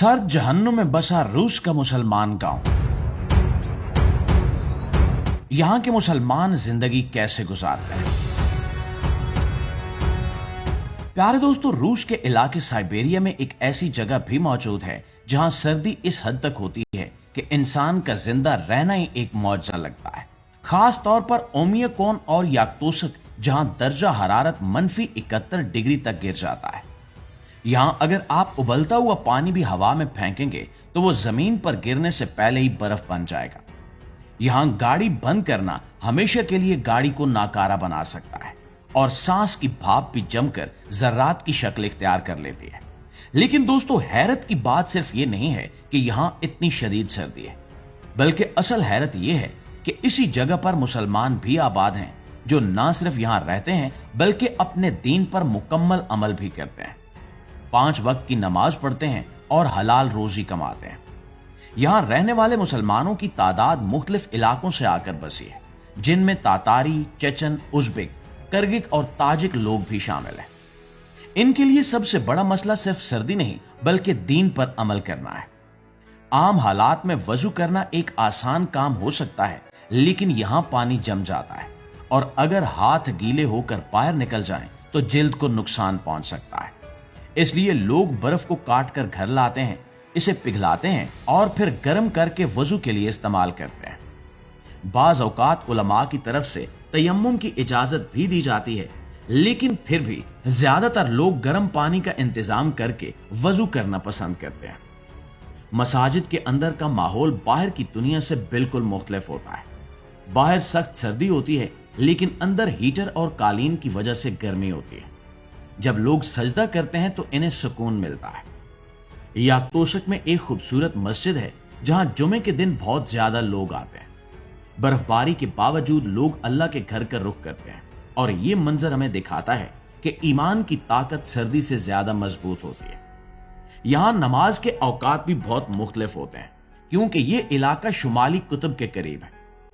सर्द जहन्नुम में बसा रूस का मुसलमान गांव। यहां के मुसलमान जिंदगी कैसे गुजारते हैं? प्यारे दोस्तों, रूस के इलाके साइबेरिया में एक ऐसी जगह भी मौजूद है जहां सर्दी इस हद तक होती है कि इंसान का जिंदा रहना ही एक मौजज़ा लगता है। खास तौर पर ओमियाकोन और याक्तोसक, जहां दर्जा हरारत -71 डिग्री तक गिर जाता है। यहां अगर आप उबलता हुआ पानी भी हवा में फेंकेंगे तो वो जमीन पर गिरने से पहले ही बर्फ बन जाएगा। यहां गाड़ी बंद करना हमेशा के लिए गाड़ी को नाकारा बना सकता है और सांस की भाप भी जमकर जर्रात की शक्ल इख्तियार कर लेती है। लेकिन दोस्तों, हैरत की बात सिर्फ ये नहीं है कि यहां इतनी शदीद सर्दी है, बल्कि असल हैरत यह है कि इसी जगह पर मुसलमान भी आबाद हैं जो न सिर्फ यहां रहते हैं बल्कि अपने दीन पर मुकम्मल अमल भी करते हैं। 5 वक्त की नमाज पढ़ते हैं और हलाल रोजी कमाते हैं। यहां रहने वाले मुसलमानों की तादाद मुख्तलिफ इलाकों से आकर बसी है, जिनमें तातारी, चेचन, उज़्बेक, किर्गिक और ताजिक लोग भी शामिल हैं। इनके लिए सबसे बड़ा मसला सिर्फ सर्दी नहीं बल्कि दीन पर अमल करना है। आम हालात में वजू करना एक आसान काम हो सकता है, लेकिन यहां पानी जम जाता है और अगर हाथ गीले होकर बाहर निकल जाएं तो जिल्द को नुकसान पहुंच सकता है। इसलिए लोग बर्फ को काट कर घर लाते हैं, इसे पिघलाते हैं और फिर गर्म करके वजू के लिए इस्तेमाल करते हैं। बाज औकात उलमा की तरफ से तयम्मुम की इजाजत भी दी जाती है, लेकिन फिर भी ज्यादातर लोग गर्म पानी का इंतजाम करके वजू करना पसंद करते हैं। मसाजिद के अंदर का माहौल बाहर की दुनिया से बिल्कुल मुख्तलिफ होता है। बाहर सख्त सर्दी होती है, लेकिन अंदर हीटर और कालीन की वजह से गर्मी होती है। जब लोग सजदा करते हैं तो इन्हें सुकून मिलता है। याक्तोसक में एक खूबसूरत मस्जिद है जहां जुमे के दिन बहुत ज्यादा लोग आते हैं। बर्फबारी के बावजूद लोग अल्लाह के घर का रुख करते हैं और ये मंजर हमें दिखाता है कि ईमान की ताकत सर्दी से ज्यादा मजबूत होती है। यहां नमाज के औकात भी बहुत मुख्तलिफ होते हैं, क्योंकि ये इलाका शुमाली कुतुब के करीब है।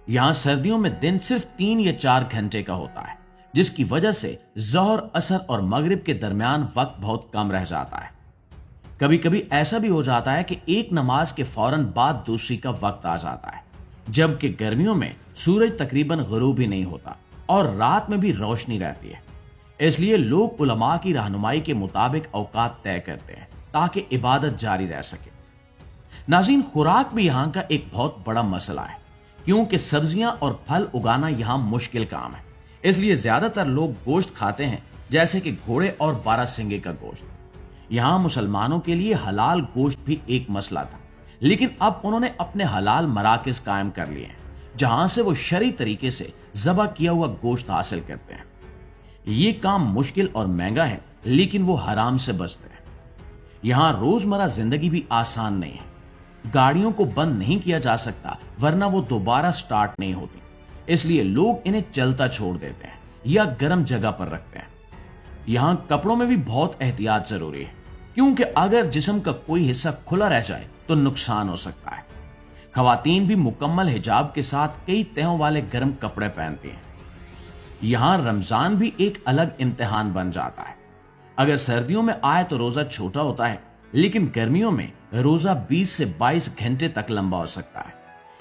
यहां सर्दियों में दिन सिर्फ 3 या 4 घंटे का होता है, जिसकी वजह से ज़ोहर, असर और मगरिब के दरमियान वक्त बहुत कम रह जाता है। कभी कभी ऐसा भी हो जाता है कि एक नमाज के फौरन बाद दूसरी का वक्त आ जाता है, जबकि गर्मियों में सूरज तकरीबन गुरूब ही नहीं होता और रात में भी रोशनी रहती है। इसलिए लोग उलमा की रहनुमाई के मुताबिक औकात तय करते हैं ताकि इबादत जारी रह सके। नाज़रीन, खुराक भी यहाँ का एक बहुत बड़ा मसला है, क्योंकि सब्जियां और फल उगाना यहाँ मुश्किल काम है। इसलिए ज्यादातर लोग गोश्त खाते हैं, जैसे कि घोड़े और बारहसिंगे का गोश्त। यहां मुसलमानों के लिए हलाल गोश्त भी एक मसला था, लेकिन अब उन्होंने अपने हलाल मराकज़ कायम कर लिए हैं, जहां से वो शरई तरीके से ज़बह किया हुआ गोश्त हासिल करते हैं। ये काम मुश्किल और महंगा है, लेकिन वो हराम से बचते हैं। यहां रोजमर्रा जिंदगी भी आसान नहीं है। गाड़ियों को बंद नहीं किया जा सकता, वरना वो दोबारा स्टार्ट नहीं होती। इसलिए लोग इन्हें चलता छोड़ देते हैं या गर्म जगह पर रखते हैं। यहां कपड़ों में भी बहुत एहतियात जरूरी है, क्योंकि अगर जिस्म का कोई हिस्सा खुला रह जाए तो नुकसान हो सकता है। खवातीन भी मुकम्मल हिजाब के साथ कई तहों वाले गर्म कपड़े पहनती हैं। यहां रमजान भी एक अलग इम्तिहान बन जाता है। अगर सर्दियों में आए तो रोजा छोटा होता है, लेकिन गर्मियों में रोजा 20 से 22 घंटे तक लंबा हो सकता है।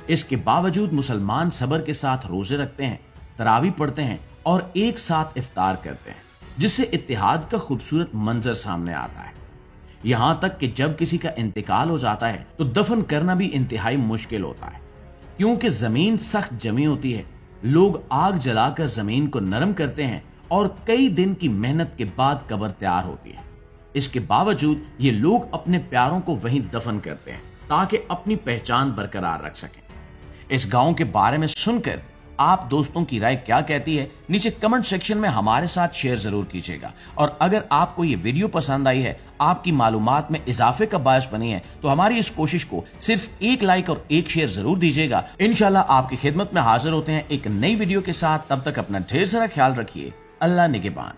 इसके बावजूद मुसलमान सब्र के साथ रोजे रखते हैं, तरावी पढ़ते हैं और एक साथ इफ्तार करते हैं, जिससे इत्तिहाद का खूबसूरत मंजर सामने आता है। यहां तक कि जब किसी का इंतकाल हो जाता है तो दफन करना भी इंतहाई मुश्किल होता है, क्योंकि जमीन सख्त जमी होती है। लोग आग जलाकर जमीन को नरम करते हैं और कई दिन की मेहनत के बाद कब्र तैयार होती है। इसके बावजूद ये लोग अपने प्यारों को वहीं दफन करते हैं ताकि अपनी पहचान बरकरार रख सकें। इस गांव के बारे में सुनकर आप दोस्तों की राय क्या कहती है, नीचे कमेंट सेक्शन में हमारे साथ शेयर जरूर कीजिएगा। और अगर आपको ये वीडियो पसंद आई है, आपकी मालूमात में इजाफे का बायस बनी है, तो हमारी इस कोशिश को सिर्फ 1 लाइक और 1 शेयर जरूर दीजिएगा। इंशाल्लाह आपकी खिदमत में हाजिर होते हैं एक नई वीडियो के साथ। तब तक अपना ढेर सारा ख्याल रखिए। अल्लाह निगहबान।